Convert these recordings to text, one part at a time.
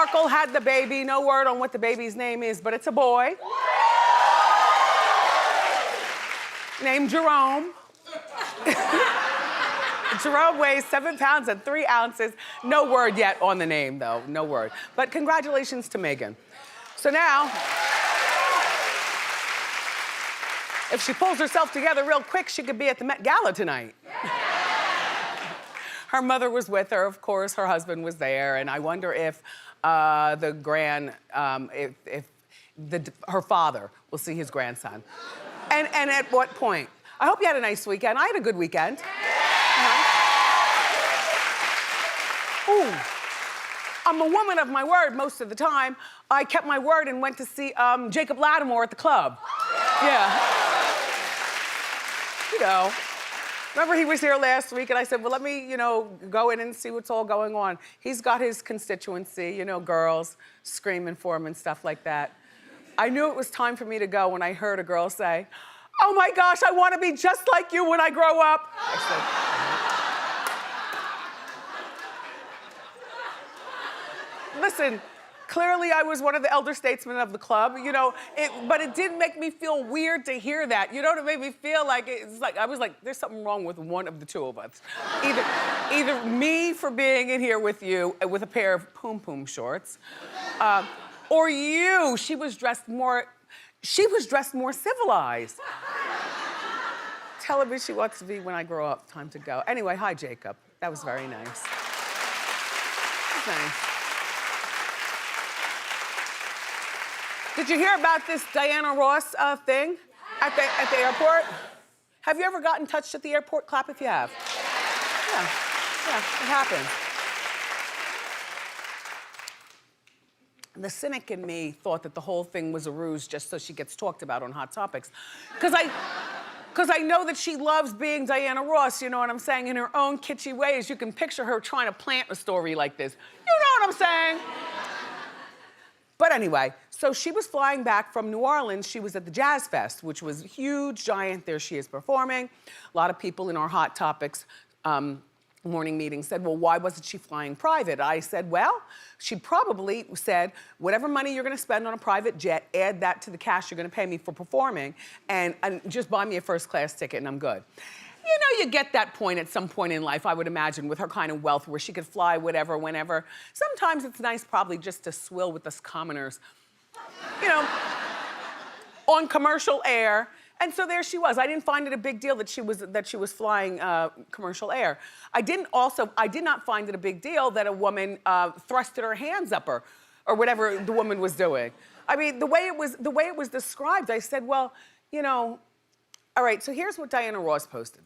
Markle had the baby. No word on what the baby's name is, but it's a boy. Named Jerome. Jerome weighs 7 pounds and 3 ounces. No word yet on the name, though. No word. But congratulations to Meghan. So now, if she pulls herself together real quick, she could be at the Met Gala tonight. Her mother was with her, of course. Her husband was there, and I wonder if her father will see his grandson, and at what point. I hope you had a nice weekend. I had a good weekend. Ooh. I'm a woman of my word most of the time. I kept my word and went to see Jacob Lattimore at the club. Yeah. You know. Remember he was here last week and I said, well, let me, go in and see what's all going on. He's got his constituency, girls screaming for him and stuff like that. I knew it was time for me to go when I heard a girl say, oh my gosh, I want to be just like you when I grow up. I said, listen, clearly I was one of the elder statesmen of the club, but it did make me feel weird to hear that. It made me feel like, I was like, there's something wrong with one of the two of us. Either me for being in here with you with a pair of poom-poom shorts, or you. She was dressed more civilized. Tell her she wants to be when I grow up. Time to go. Anyway, hi, Jacob. That was very nice. That was nice. Did you hear about this Diana Ross thing at the airport? Have you ever gotten touched at the airport? Clap if you have. Yeah, it happens. The cynic in me thought that the whole thing was a ruse just so she gets talked about on Hot Topics. Because I know that she loves being Diana Ross, you know what I'm saying? In her own kitschy ways, you can picture her trying to plant a story like this. You know what I'm saying? But anyway, so she was flying back from New Orleans. She was at the Jazz Fest, which was huge, giant. There she is performing. A lot of people in our Hot Topics morning meeting said, well, why wasn't she flying private? I said, well, she probably said, whatever money you're gonna spend on a private jet, add that to the cash you're gonna pay me for performing, and just buy me a first class ticket and I'm good. You get that point at some point in life, I would imagine, with her kind of wealth where she could fly whatever, whenever. Sometimes it's nice probably just to swill with us commoners, on commercial air. And so there she was. I didn't find it a big deal that she was flying commercial air. I did not find it a big deal that a woman thrusted her hands up her, or whatever the woman was doing. I mean, the way it was described, I said, well, all right, so here's what Diana Ross posted.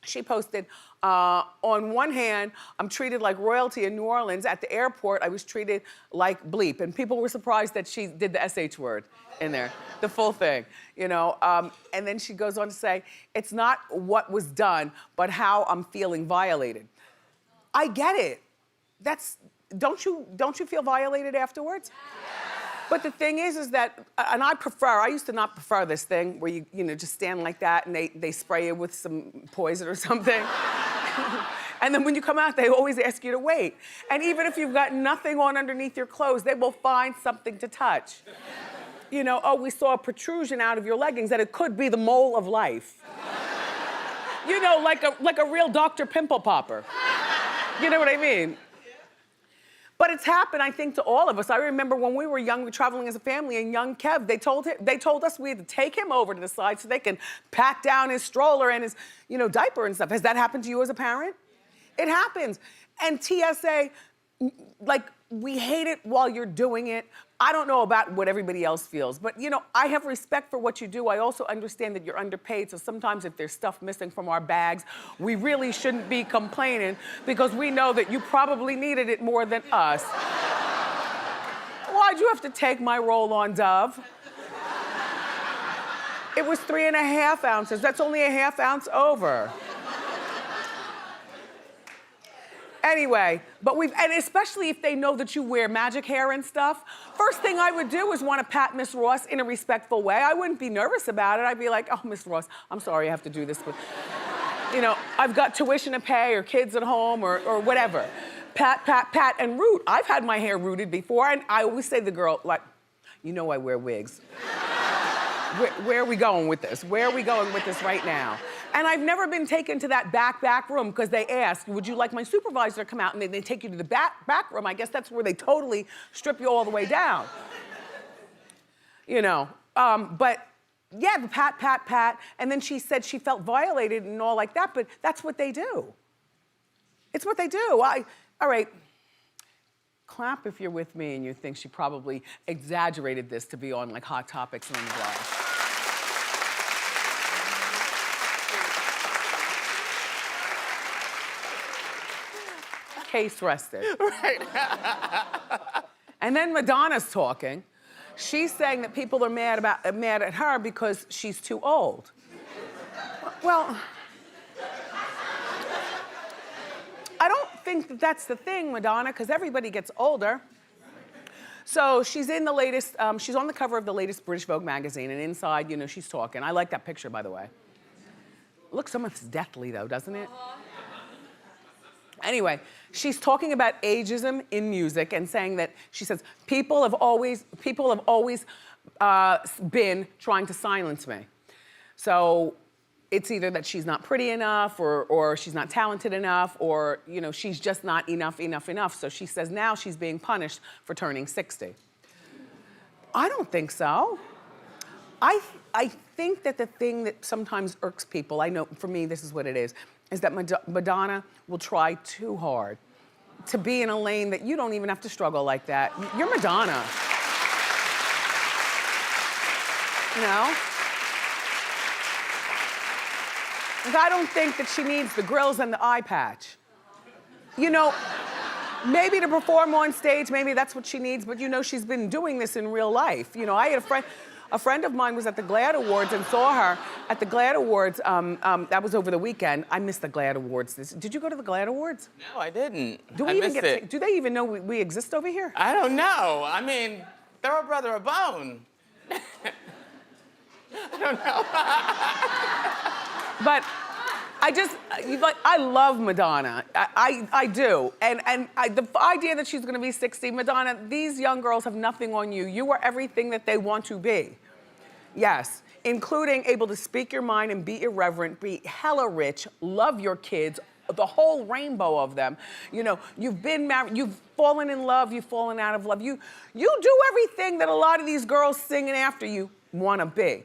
She posted, on one hand, I'm treated like royalty in New Orleans. At the airport, I was treated like bleep. And people were surprised that she did the SH word in there, the full thing, And then she goes on to say, it's not what was done, but how I'm feeling violated. I get it. Don't you feel violated afterwards? But the thing is that, and I used to not prefer this thing where you just stand like that and they spray you with some poison or something. And then when you come out, they always ask you to wait. And even if you've got nothing on underneath your clothes, they will find something to touch. Oh, we saw a protrusion out of your leggings, that it could be the mole of life. Like a real Dr. Pimple Popper. You know what I mean? But it's happened, I think, to all of us. I remember when we were young, we were traveling as a family, and young Kev, they told us we had to take him over to the side so they can pat down his stroller and his, diaper and stuff. Has that happened to you as a parent? It happens. And TSA, we hate it while you're doing it. I don't know about what everybody else feels, but I have respect for what you do. I also understand that you're underpaid, so sometimes if there's stuff missing from our bags, we really shouldn't be complaining because we know that you probably needed it more than us. Why'd you have to take my roll-on, Dove? It was 3.5 ounces. That's only a half ounce over. Anyway, and especially if they know that you wear magic hair and stuff, first thing I would do is want to pat Miss Ross in a respectful way. I wouldn't be nervous about it. I'd be like, oh, Miss Ross, I'm sorry I have to do this, but, I've got tuition to pay or kids at home or whatever. pat, pat, pat, and root. I've had my hair rooted before, and I always say to the girl, like, you know I wear wigs. Where are we going with this? Where are we going with this right now? And I've never been taken to that back room because they ask, would you like my supervisor to come out? And then they take you to the back room. I guess that's where they totally strip you all the way down. You know, but yeah, the pat, pat, pat. And then she said she felt violated and all like that, but that's what they do. It's what they do. All right, clap if you're with me and you think she probably exaggerated this to be on like Hot Topics and on the blog. Case rested. Right. And then Madonna's talking. She's saying that people are mad at her because she's too old. Well, I don't think that that's the thing, Madonna, because everybody gets older. So she's in the latest, she's on the cover of the latest British Vogue magazine, and inside, you know, she's talking. I like that picture, by the way. Looks almost deathly, though, doesn't it? Anyway, she's talking about ageism in music and saying that, she says, people have always been trying to silence me. So it's either that she's not pretty enough or she's not talented enough or, you know, she's just not enough. So she says now she's being punished for turning 60. I don't think so. I think that the thing that sometimes irks people, I know for me this is what it is that Madonna will try too hard to be in a lane that you don't even have to struggle like that. You're Madonna. You know? Like, I don't think that she needs the grills and the eye patch. You know, maybe to perform on stage, maybe that's what she needs, but you know she's been doing this in real life. You know, I had a friend of mine was at the GLAAD Awards and saw her at the GLAAD Awards. That was over the weekend. I missed the GLAAD Awards. Did you go to the GLAAD Awards? No, I didn't. Do they even know we exist over here? I don't know. I mean, throw a brother a bone. I don't know. But I love Madonna. I do. And the idea that she's gonna be 60, Madonna, these young girls have nothing on you. You are everything that they want to be. Yes, including able to speak your mind and be irreverent, be hella rich, love your kids, the whole rainbow of them. You know, you've been married, you've fallen in love, you've fallen out of love. You do everything that a lot of these girls singing after you wanna be.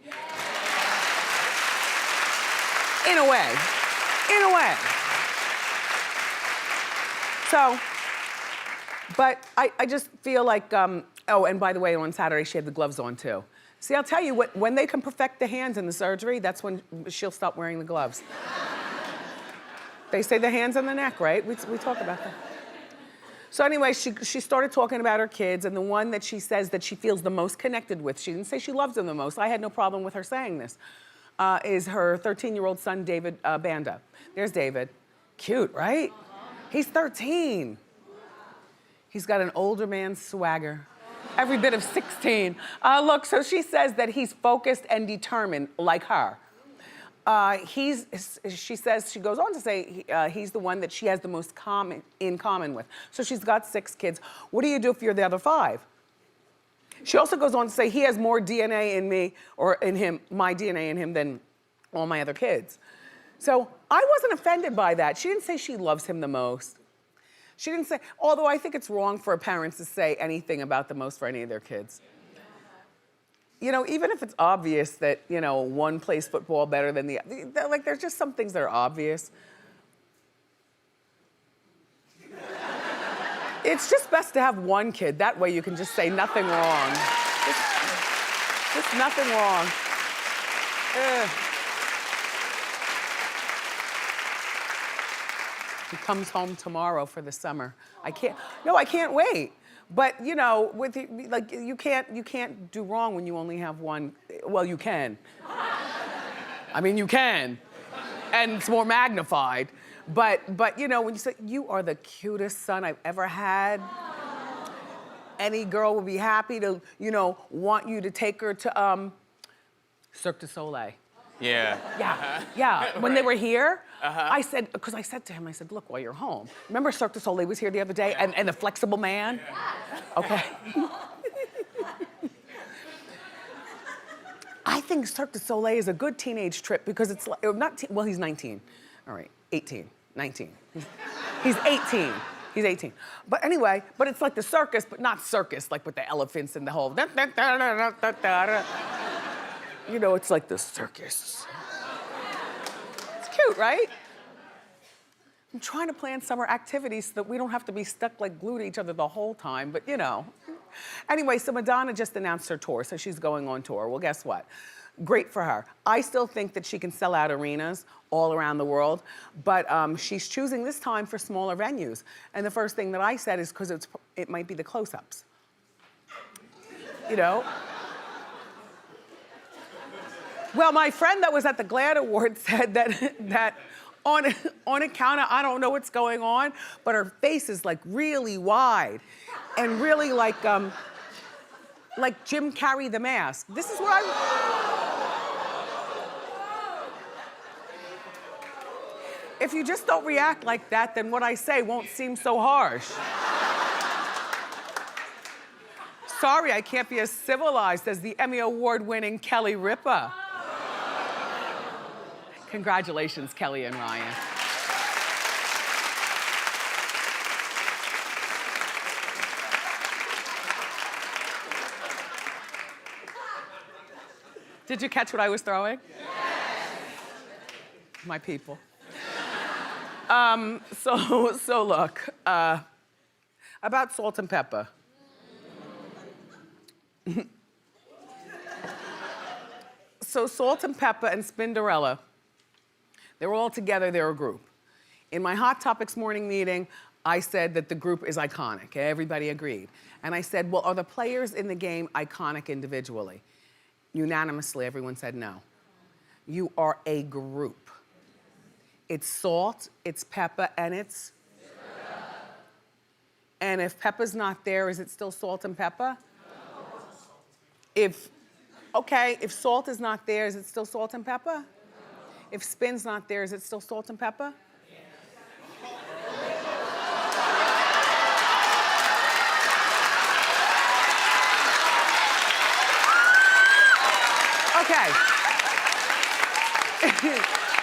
In a way. So, but I just feel like, oh, and by the way, on Saturday she had the gloves on too. See, I'll tell you what, when they can perfect the hands in the surgery, that's when she'll stop wearing the gloves. They say the hands and the neck, right? We talk about that. So anyway, she started talking about her kids, and the one that she says that she feels the most connected with, she didn't say she loves them the most, I had no problem with her saying this, is her 13-year-old son, David Banda. There's David. Cute, right? He's 13. He's got an older man's swagger. Every bit of 16. Look, so she says that he's focused and determined like her. She says, she goes on to say, he's the one that she has the most in common with. So she's got 6 kids. What do you do if you're the other 5? She also goes on to say he has more DNA in me, or in him, my DNA in him, than all my other kids. So I wasn't offended by that. She didn't say she loves him the most. She didn't say, although I think it's wrong for parents to say anything about the most for any of their kids. You know, even if it's obvious that, you know, one plays football better than the other, like there's just some things that are obvious. It's just best to have one kid. That way you can just say nothing wrong. Just nothing wrong. He comes home tomorrow for the summer. I can't wait. But you know, like you can't do wrong when you only have one. Well, you can. I mean, you can, and it's more magnified. But you know, when you say, you are the cutest son I've ever had, any girl would be happy to, you know, want you to take her to Cirque du Soleil. Yeah. Yeah. When they were here, I said, because I said to him, I said, look, while you're home, remember Cirque du Soleil was here the other day and the flexible man? Okay. I think Cirque du Soleil is a good teenage trip because it's like, well, he's 19. All right, 18, 19. He's 18. He's 18. But anyway, but it's like the circus, but not circus, like with the elephants and the whole. You know, it's like the circus. It's cute, right? I'm trying to plan summer activities so that we don't have to be stuck like glued to each other the whole time, but you know. Anyway, so Madonna just announced her tour, so she's going on tour. Well, guess what? Great for her. I still think that she can sell out arenas all around the world, but she's choosing this time for smaller venues. And the first thing that I said is because it might be the close-ups. You know? Well, my friend that was at the GLAAD Awards said that on account of, I don't know what's going on, but her face is like really wide and really like Jim Carrey the Mask. This is what If you just don't react like that, then what I say won't seem so harsh. Sorry, I can't be as civilized as the Emmy Award-winning Kelly Ripa. Congratulations, Kelly and Ryan. Did you catch what I was throwing? Yes. My people. So look, about Salt-n-Pepa. So Salt-n-Pepa and Spinderella, they were all together, they're a group. In my Hot Topics morning meeting, I said that the group is iconic. Everybody agreed. And I said, well, are the players in the game iconic individually? Unanimously, everyone said no. You are a group. It's Salt, it's Peppa, and it's? And if Peppa's not there, is it still Salt-n-Pepa? If Salt is not there, is it still Salt-n-Pepa? If Spin's not there, is it still Salt-n-Pepa? Okay.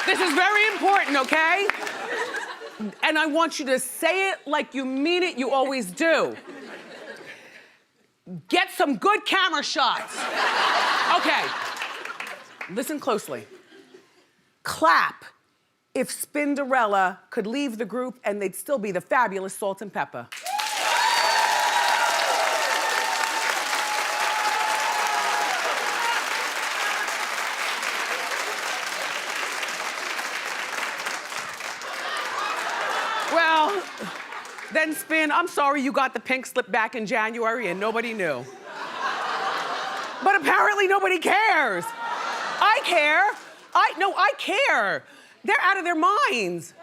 This is very important, okay? And I want you to say it like you mean it, you always do. Get some good camera shots. Okay. Listen closely. Clap if Spinderella could leave the group and they'd still be the fabulous Salt-n-Pepa. Well, then Spin, I'm sorry you got the pink slip back in January and nobody knew. But apparently nobody cares. I care. I care. They're out of their minds.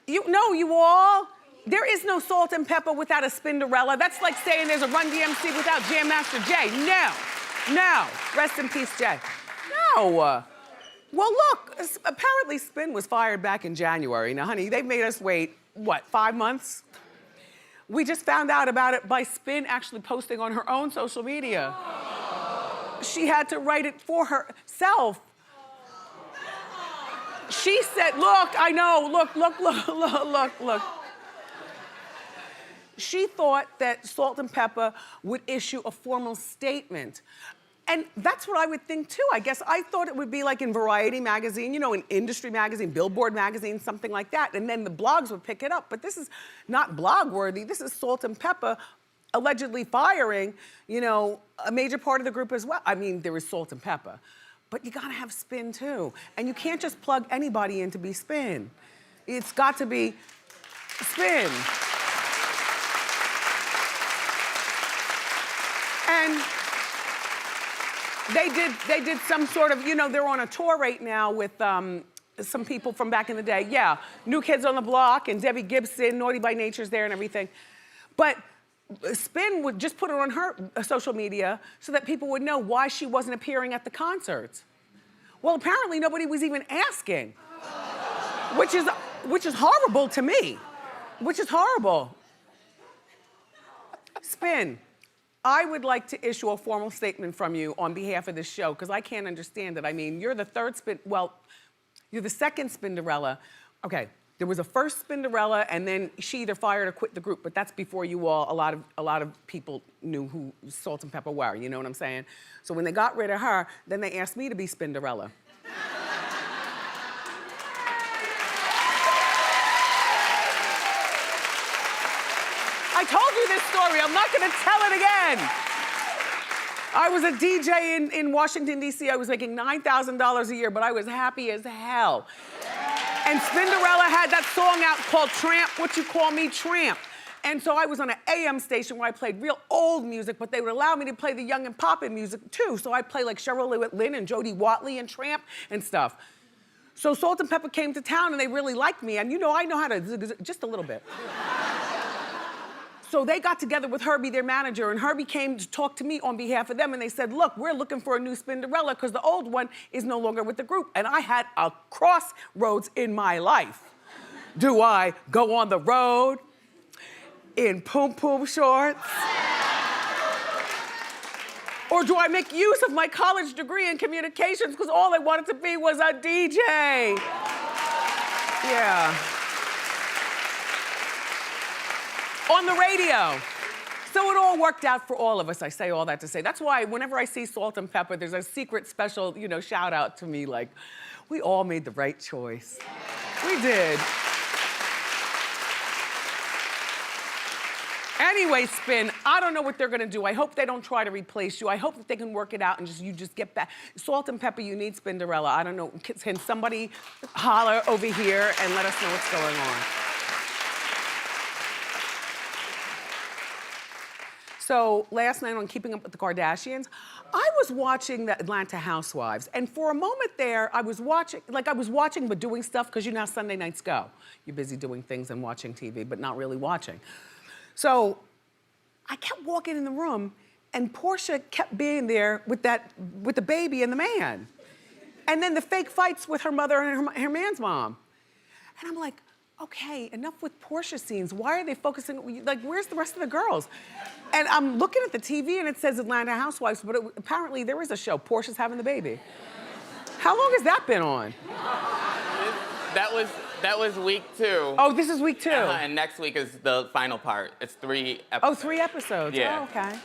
You all, there is no Salt-n-Pepa without a Spinderella. That's like saying there's a Run DMC without Jam Master Jay. No. Rest in peace, Jay. No. Well, look, apparently Spin was fired back in January. Now, honey, they made us wait, what, 5 months? We just found out about it by Spin actually posting on her own social media. She had to write it for herself. She said, look, I know, look. She thought that Salt-n-Pepa would issue a formal statement. And that's what I would think too, I guess. I thought it would be like in Variety magazine, you know, an industry magazine, Billboard magazine, something like that. And then the blogs would pick it up. But this is not blog worthy. This is Salt-n-Pepa allegedly firing, you know, a major part of the group as well. I mean, there is Salt-n-Pepa. But you gotta have Spin too. And you can't just plug anybody in to be Spin. It's got to be Spin. And they did some sort of, you know, they're on a tour right now with some people from back in the day. Yeah, New Kids on the Block and Debbie Gibson, Naughty by Nature's there and everything. But Spin would just put it on her social media so that people would know why she wasn't appearing at the concerts. Well, apparently nobody was even asking, which is horrible to me, which is horrible. Spin, I would like to issue a formal statement from you on behalf of this show, because I can't understand it. I mean, you're the you're the second Spinderella. Okay, there was a first Spinderella, and then she either fired or quit the group, but that's before you all, a lot of people knew who Salt-n-Pepa were, you know what I'm saying? So when they got rid of her, then they asked me to be Spinderella. I told you this story, I'm not gonna tell it again. I was a DJ in Washington, D.C. I was making $9,000 a year, but I was happy as hell. And Spinderella had that song out called Tramp, What You Call Me Tramp. And so I was on an AM station where I played real old music, but they would allow me to play the young and poppin' music too. So I'd play like Cheryl Lynn and Jody Watley and Tramp and stuff. So Salt-n-Pepa came to town and they really liked me. And you know, I know how to, just a little bit. So they got together with Herbie, their manager, and Herbie came to talk to me on behalf of them, and they said, look, we're looking for a new Spinderella because the old one is no longer with the group. And I had a crossroads in my life. Do I go on the road in poom-poom shorts? Or do I make use of my college degree in communications because all I wanted to be was a DJ? Yeah. On the radio. So it all worked out for all of us. I say all that to say. That's why whenever I see Salt-n-Pepa, there's a secret special, you know, shout out to me like, we all made the right choice. We did. Anyway, Spin, I don't know what they're gonna do. I hope they don't try to replace you. I hope that they can work it out and you just get back. Salt-n-Pepa, you need Spinderella. I don't know, can somebody holler over here and let us know what's going on? So last night on Keeping Up with the Kardashians, I was watching the Atlanta Housewives, and for a moment there, I was watching but doing stuff, because you know how Sunday nights go. You're busy doing things and watching TV, but not really watching. So I kept walking in the room, and Portia kept being there with the baby and the man. And then the fake fights with her mother and her man's mom. And I'm like, okay, enough with Portia scenes. Why are they focusing, like, where's the rest of the girls? And I'm looking at the TV and it says Atlanta Housewives, but apparently there is a show, Portia's having the baby. How long has that been on? That was week 2. Oh, this is week 2. And next week is the final part. It's 3 episodes. Oh, 3 episodes, yeah. Oh, okay.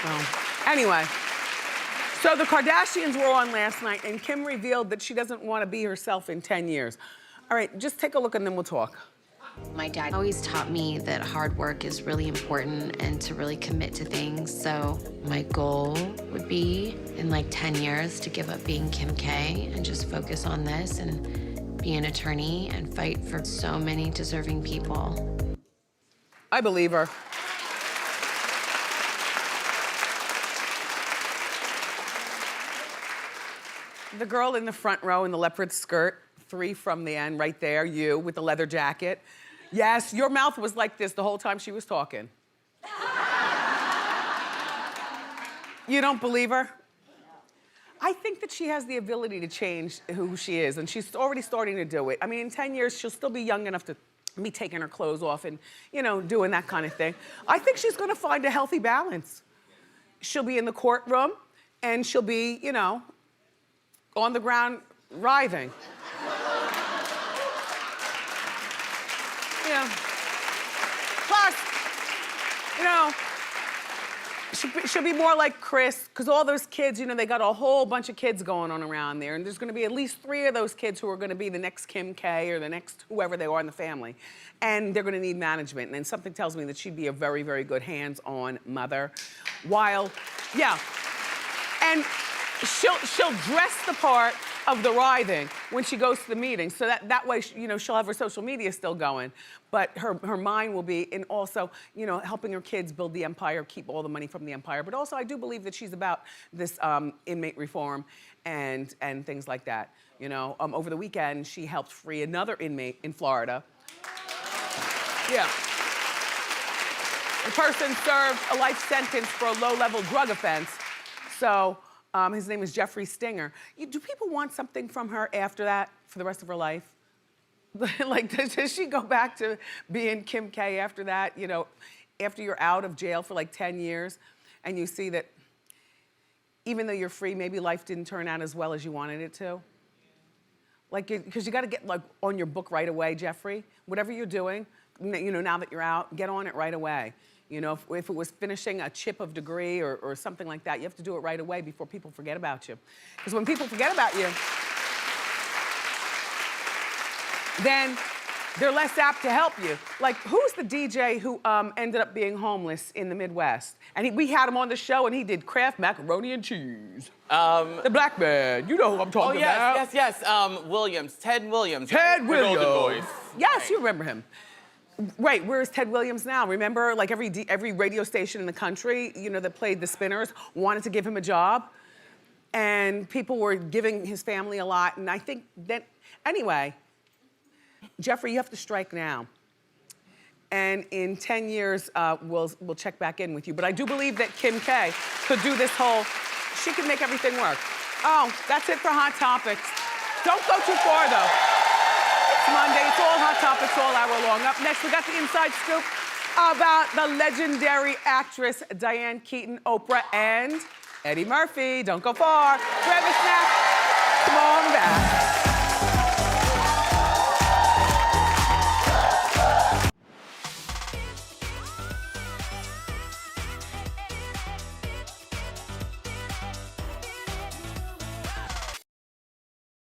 Well, anyway. So the Kardashians were on last night and Kim revealed that she doesn't want to be herself in 10 years. All right, just take a look and then we'll talk. My dad always taught me that hard work is really important and to really commit to things. So my goal would be in like 10 years to give up being Kim K and just focus on this and be an attorney and fight for so many deserving people. I believe her. The girl in the front row in the leopard skirt, 3 from the end, right there, you with the leather jacket. Yes, your mouth was like this the whole time she was talking. You don't believe her? I think that she has the ability to change who she is, and she's already starting to do it. I mean, in 10 years, she'll still be young enough to be taking her clothes off and, you know, doing that kind of thing. I think she's gonna find a healthy balance. She'll be in the courtroom, and she'll be, you know, on the ground writhing. Yeah. Plus, you know, she'll be more like Chris, because all those kids, you know, they got a whole bunch of kids going on around there, and there's gonna be at least 3 of those kids who are gonna be the next Kim K or the next whoever they are in the family. And they're gonna need management, and something tells me that she'd be a very, very good hands-on mother. While, yeah. And she'll dress the part of the writhing when she goes to the meeting, so that way, you know, she'll have her social media still going, but her mind will be in also, you know, helping her kids build the empire, keep all the money from the empire. But also, I do believe that she's about this inmate reform and things like that. You know, over the weekend, she helped free another inmate in Florida. Yeah. The person served a life sentence for a low-level drug offense. So His name is Jeffree Stinger. Do people want something from her after that for the rest of her life? Like, does she go back to being Kim K after that? You know, after you're out of jail for like 10 years and you see that even though you're free, maybe life didn't turn out as well as you wanted it to? Like, because you got to get like on your book right away, Jeffree. Whatever you're doing, you know, now that you're out, get on it right away. You know, if it was finishing a chip of degree or something like that, you have to do it right away before people forget about you. Because when people forget about you, then they're less apt to help you. Like, who's the DJ who ended up being homeless in the Midwest? And we had him on the show, and he did Kraft macaroni and cheese. The black man, you know who I'm talking about. Yes. Williams, Ted Williams. Ted Williams. The golden voice. Yes, you remember him. Right, where's Ted Williams now? Remember, like every radio station in the country, you know, that played the Spinners wanted to give him a job, and people were giving his family a lot. And I think that anyway. Jeffree, you have to strike now. And in 10 years, we'll check back in with you. But I do believe that Kim K could do this whole, she can make everything work. Oh, that's it for Hot Topics. Don't go too far, though. It's Monday, it's all Hot Topics all hour long. Up next, we got the inside scoop about the legendary actress Diane Keaton, Oprah, and Eddie Murphy. Don't go far. Grab a snack. Come on back.